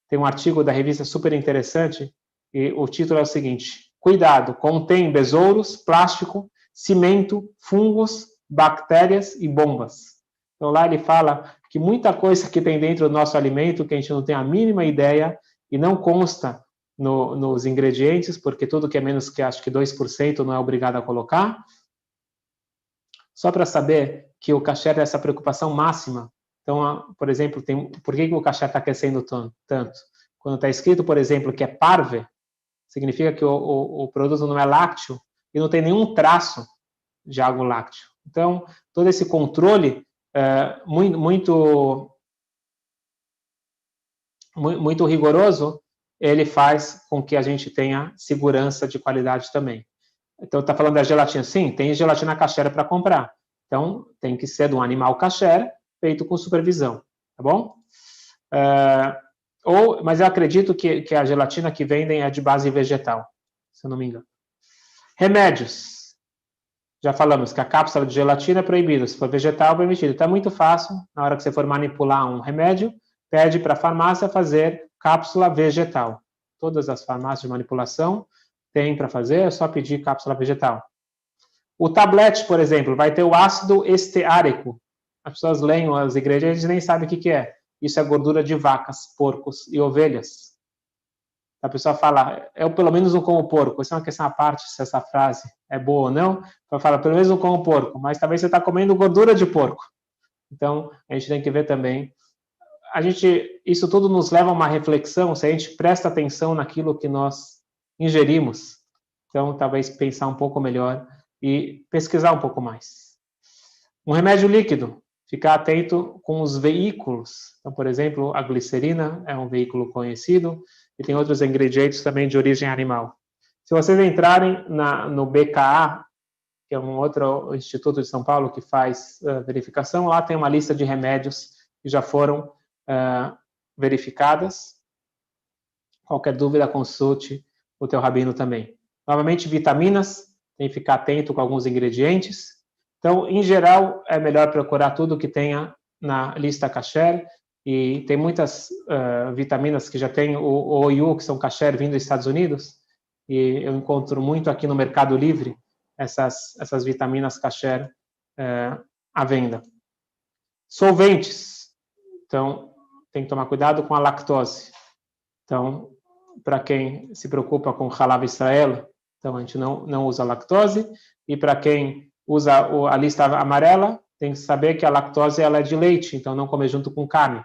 tem um artigo da revista super interessante, e o título é o seguinte: cuidado, contém besouros, plástico, cimento, fungos, bactérias e bombas. Então lá ele fala que muita coisa que tem dentro do nosso alimento que a gente não tem a mínima ideia e não consta nos ingredientes, porque tudo que é menos que acho que 2% não é obrigado a colocar. Só para saber que o kasher é essa preocupação máxima. Então, por exemplo, por que o kasher está crescendo tanto? Quando está escrito, por exemplo, que é parve, significa que o produto não é lácteo e não tem nenhum traço de algo lácteo. Então, todo esse controle muito rigoroso, ele faz com que a gente tenha segurança de qualidade também. Então, está falando da gelatina. Sim, tem gelatina kasher para comprar. Então, tem que ser de um animal kasher, feito com supervisão. Tá bom? Mas eu acredito que a gelatina que vendem é de base vegetal, se eu não me engano. Remédios. Já falamos que a cápsula de gelatina é proibida. Se for vegetal, é permitido. Então, é muito fácil. Na hora que você for manipular um remédio, pede para a farmácia fazer cápsula vegetal. Todas as farmácias de manipulação têm para fazer, é só pedir cápsula vegetal. O tablete, por exemplo, vai ter o ácido esteárico. As pessoas leem os ingredientes e nem sabem o que é. Isso é gordura de vacas, porcos e ovelhas. A pessoa fala, eu pelo menos não como porco. Isso é uma questão à parte, se essa frase é boa ou não. Ela fala, pelo menos não como porco, mas talvez você está comendo gordura de porco. Então, a gente tem que ver também. Isso tudo nos leva a uma reflexão, se a gente presta atenção naquilo que nós ingerimos. Então, talvez pensar um pouco melhor e pesquisar um pouco mais. Um remédio líquido, ficar atento com os veículos. Então, por exemplo, a glicerina é um veículo conhecido e tem outros ingredientes também de origem animal. Se vocês entrarem no BKA, que é um outro instituto de São Paulo que faz verificação, lá tem uma lista de remédios que já foram verificadas. Qualquer dúvida, consulte o teu rabino também. Novamente, vitaminas, tem que ficar atento com alguns ingredientes. Então, em geral, é melhor procurar tudo que tenha na lista kasher, e tem muitas vitaminas que já tem o OIU, que são kasher, vindo dos Estados Unidos, e eu encontro muito aqui no Mercado Livre essas vitaminas kasher à venda. Solventes. Então, tem que tomar cuidado com a lactose. Então, para quem se preocupa com Halav Israel, então a gente não usa lactose. E para quem usa a lista amarela, tem que saber que a lactose ela é de leite, então não comer junto com carne.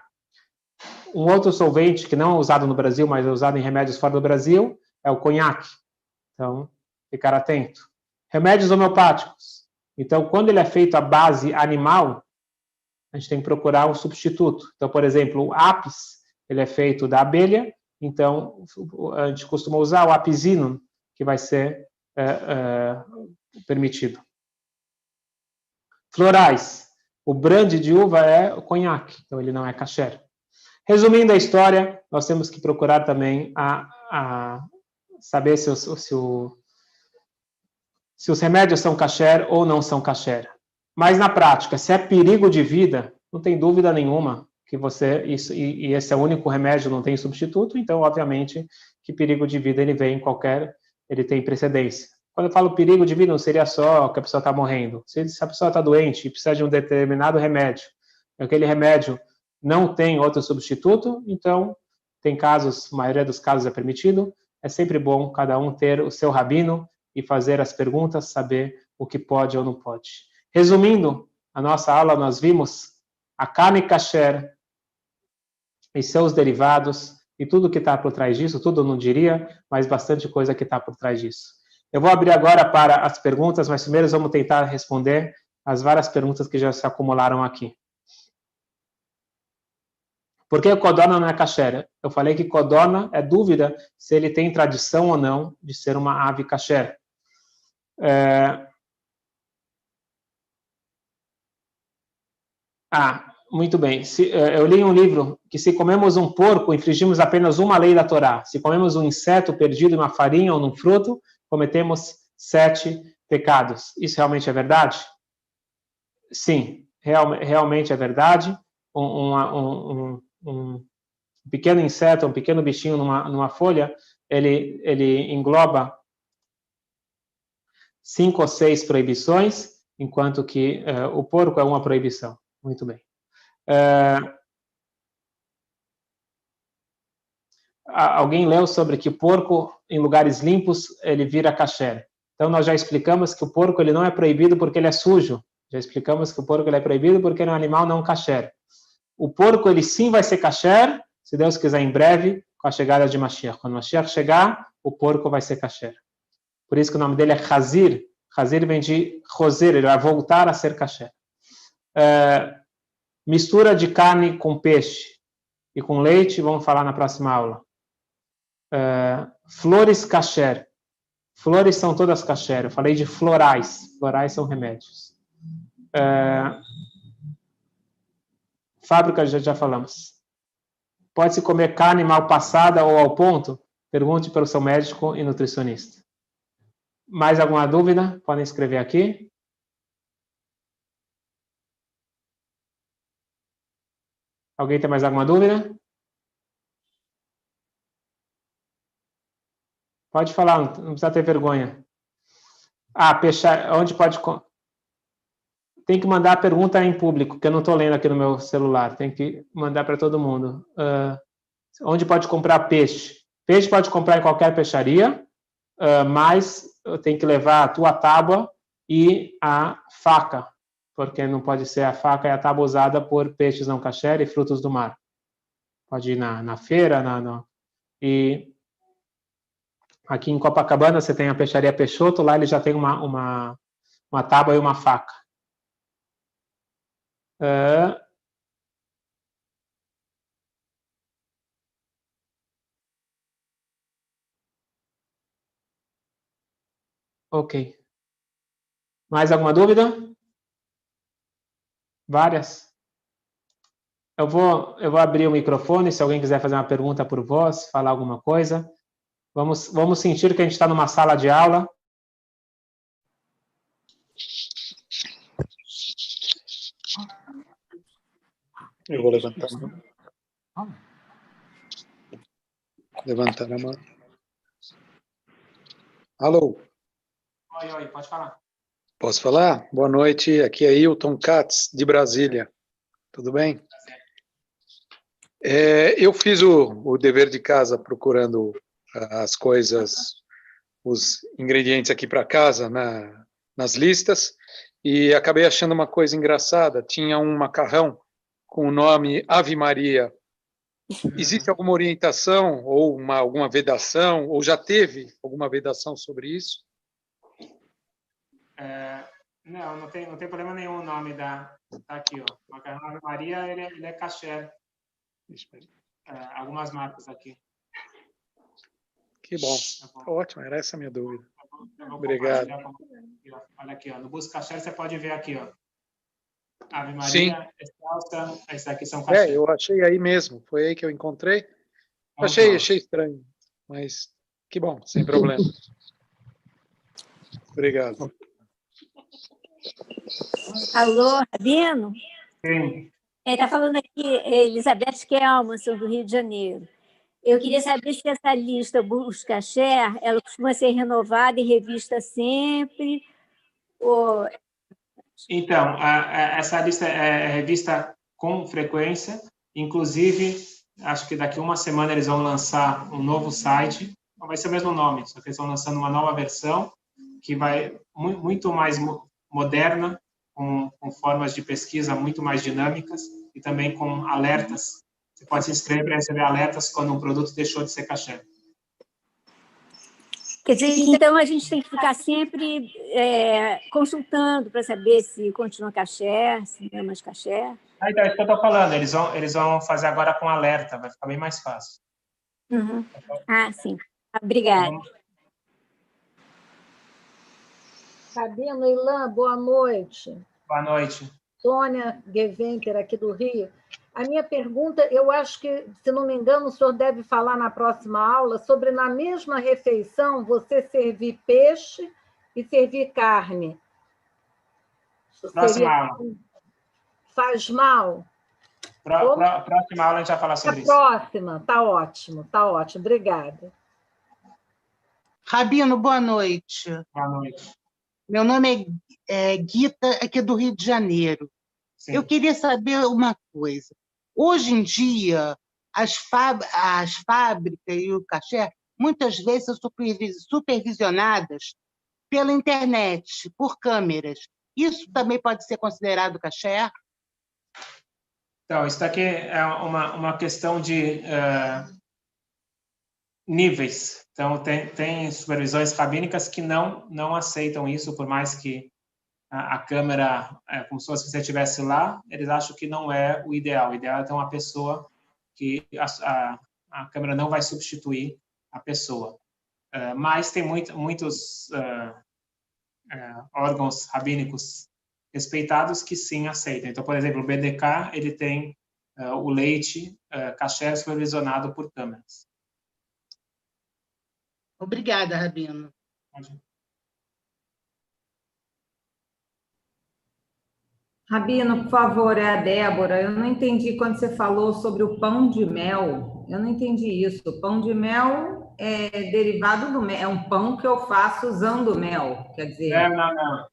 Um outro solvente que não é usado no Brasil, mas é usado em remédios fora do Brasil, é o conhaque. Então, ficar atento. Remédios homeopáticos. Então, quando ele é feito à base animal, a gente tem que procurar um substituto. Então, por exemplo, o apis, ele é feito da abelha, então a gente costuma usar o apizino, que vai ser permitido. Florais. O brande de uva é o conhaque, então ele não é kasher. Resumindo a história, nós temos que procurar também a saber se os remédios são kasher ou não são kasher. Mas na prática, se é perigo de vida, não tem dúvida nenhuma que e esse é o único remédio, não tem substituto, então, obviamente, que perigo de vida ele tem precedência. Quando eu falo perigo de vida, não seria só que a pessoa está morrendo. Se a pessoa está doente e precisa de um determinado remédio, aquele remédio não tem outro substituto, então, tem casos, a maioria dos casos é permitido, é sempre bom cada um ter o seu rabino e fazer as perguntas, saber o que pode ou não pode. Resumindo, a nossa aula nós vimos a carne kasher e seus derivados e tudo que está por trás disso, tudo eu não diria, mas bastante coisa que está por trás disso. Eu vou abrir agora para as perguntas, mas primeiro vamos tentar responder as várias perguntas que já se acumularam aqui. Por que o codorna não é kasher? Eu falei que codorna é dúvida se ele tem tradição ou não de ser uma ave kasher. Muito bem. Eu li um livro que se comemos um porco, infringimos apenas uma lei da Torá. Se comemos um inseto perdido em uma farinha ou num fruto, cometemos 7 pecados. Isso realmente é verdade? Sim, realmente é verdade. Um pequeno inseto, um pequeno bichinho numa folha, ele engloba 5 ou 6 proibições, enquanto que o porco é uma proibição. Muito bem. Alguém leu sobre que o porco, em lugares limpos, ele vira kasher. Então, nós já explicamos que o porco ele não é proibido porque ele é sujo. Já explicamos que o porco ele é proibido porque ele é um animal não kasher. O porco, ele sim vai ser kasher, se Deus quiser, em breve, com a chegada de Mashiach. Quando Mashiach chegar, o porco vai ser kasher. Por isso que o nome dele é Chazir. Chazir vem de Choser, ele vai voltar a ser kasher. Mistura de carne com peixe e com leite, vamos falar na próxima aula. Flores kasher. Flores são todas kasher. Eu falei de florais. Florais são remédios. Fábrica, já falamos. Pode-se comer carne mal passada ou ao ponto? Pergunte para o seu médico e nutricionista. Mais alguma dúvida? Podem escrever aqui. Alguém tem mais alguma dúvida? Pode falar, não precisa ter vergonha. Onde pode... Tem que mandar a pergunta em público, que eu não estou lendo aqui no meu celular. Tem que mandar para todo mundo. Onde pode comprar peixe? Peixe pode comprar em qualquer peixaria, mas tem que levar a tua tábua e a faca, porque não pode ser a faca e a tábua usada por peixes não kasher e frutos do mar. Pode ir na feira, e aqui em Copacabana você tem a peixaria Peixoto, lá ele já tem uma tábua e uma faca. Ok. Mais alguma dúvida? Várias? Eu vou abrir o microfone, se alguém quiser fazer uma pergunta por voz, falar alguma coisa. Vamos sentir que a gente está numa sala de aula. Eu vou levantar a mão. Levantar a mão. Alô? Oi, pode falar. Posso falar? Boa noite, aqui é Hilton Katz, de Brasília. Tudo bem? Eu fiz o dever de casa procurando as coisas, os ingredientes aqui para casa, nas listas, e acabei achando uma coisa engraçada. Tinha um macarrão com o nome Ave Maria. Existe alguma orientação ou alguma vedação, ou já teve alguma vedação sobre isso? Não tem problema nenhum o nome tá aqui, ó. Macarrão Ave Maria, ele é kasher. Algumas marcas aqui. Que bom. Ótimo, era essa a minha dúvida. Obrigado. Olha aqui, ó. No Busca Kasher você pode ver aqui, ó. Ave Maria, sim. Excelsa, esses aqui são kasher. Eu achei aí mesmo, foi aí que eu encontrei. Achei estranho, mas que bom, sem problema. Obrigado. Alô, Rabino? Sim. Está falando aqui Elizabeth Kelmanson, do Rio de Janeiro. Eu queria saber se essa lista Busca Share, ela costuma ser renovada e revista sempre, ou... Então, essa lista é revista com frequência, inclusive, acho que daqui uma semana eles vão lançar um novo site, não vai ser o mesmo nome, só que eles estão lançando uma nova versão, que vai muito mais moderna, com formas de pesquisa muito mais dinâmicas, e também com alertas. Você pode se inscrever para receber alertas quando um produto deixou de ser kasher. Quer dizer, então a gente tem que ficar sempre consultando para saber se continua kasher, se não é mais kasher. Então, é isso que eu estou falando, eles vão fazer agora com alerta, vai ficar bem mais fácil. Uhum. Sim. Obrigada. Rabino, Ilan, boa noite. Boa noite. Sônia Geventer, aqui do Rio. A minha pergunta, eu acho que, se não me engano, o senhor deve falar na próxima aula sobre, na mesma refeição, você servir peixe e servir carne. Próxima aula. Faz mal? Próxima aula a gente vai falar sobre isso. Próxima, tá ótimo, obrigada. Rabino, boa noite. Boa noite. Meu nome é Guita, aqui do Rio de Janeiro. Sim. Eu queria saber uma coisa. Hoje em dia, as fábricas e o kasher, muitas vezes são supervisionadas pela internet, por câmeras. Isso também pode ser considerado kasher? Então, isso daqui é uma questão de níveis. Então, tem supervisões rabínicas que não aceitam isso, por mais que a câmera, como se você estivesse lá, eles acham que não é o ideal. O ideal é ter uma pessoa que a câmera não vai substituir a pessoa. Mas tem muitos órgãos rabínicos respeitados que sim aceitam. Então, por exemplo, o BDK, ele tem o leite kasher supervisionado por câmeras. Obrigada, Rabino. Rabino, por favor, é a Débora. Eu não entendi quando você falou sobre o pão de mel. Eu não entendi isso. O pão de mel é derivado do mel. É um pão que eu faço usando mel. Quer dizer... Não.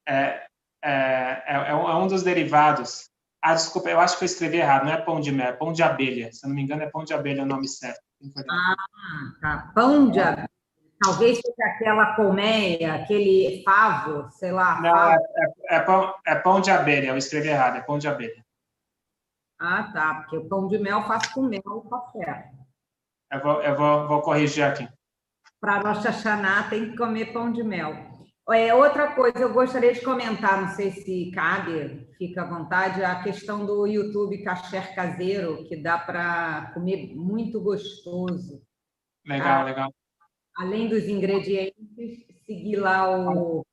É um dos derivados. Desculpa, eu acho que eu escrevi errado. Não é pão de mel, é pão de abelha. Se eu não me engano, é pão de abelha o nome certo. Tá. Pão de abelha. Talvez seja aquela colmeia, aquele favo, sei lá. Não, é pão de abelha. Eu escrevi errado, é pão de abelha. Tá, porque o pão de mel eu faço com mel e café. Eu vou corrigir aqui. Para Rosh Hashanah tem que comer pão de mel. Outra coisa, eu gostaria de comentar, não sei se cabe, fica à vontade, a questão do YouTube kasher caseiro, que dá para comer muito gostoso. Legal. Além dos ingredientes, seguir lá o...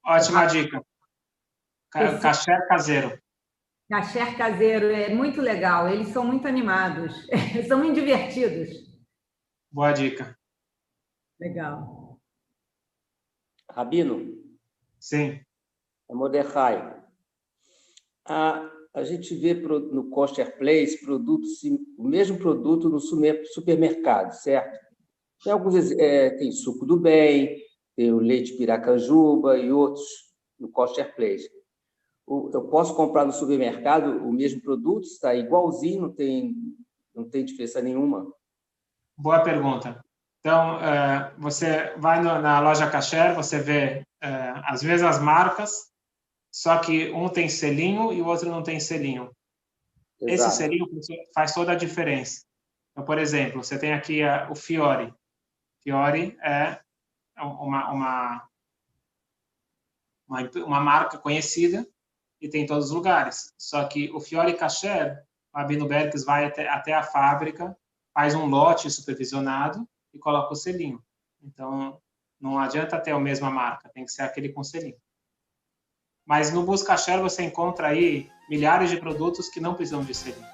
Ótima dica. Kasher caseiro. Kasher caseiro é muito legal, eles são muito animados, são muito divertidos. Boa dica. Legal. Rabino? Sim. É Mordecai. A gente vê no Kosher Place o mesmo produto no supermercado, certo? Tem alguns, tem suco do bem, tem o leite piracanjuba e outros no Kosher Place. Eu posso comprar no supermercado o mesmo produto? Está igualzinho, não tem diferença nenhuma? Boa pergunta. Então, você vai na loja kasher, você vê as mesmas marcas, só que um tem selinho e o outro não tem selinho. Exato. Esse selinho faz toda a diferença. Então, por exemplo, você tem aqui o Fiore. Fiore é uma marca conhecida e tem em todos os lugares. Só que o Fiore Kasher, o Rabino Berkes vai até a fábrica, faz um lote supervisionado e coloca o selinho. Então, não adianta ter a mesma marca, tem que ser aquele com selinho. Mas no Busca Kasher você encontra aí milhares de produtos que não precisam de selinho.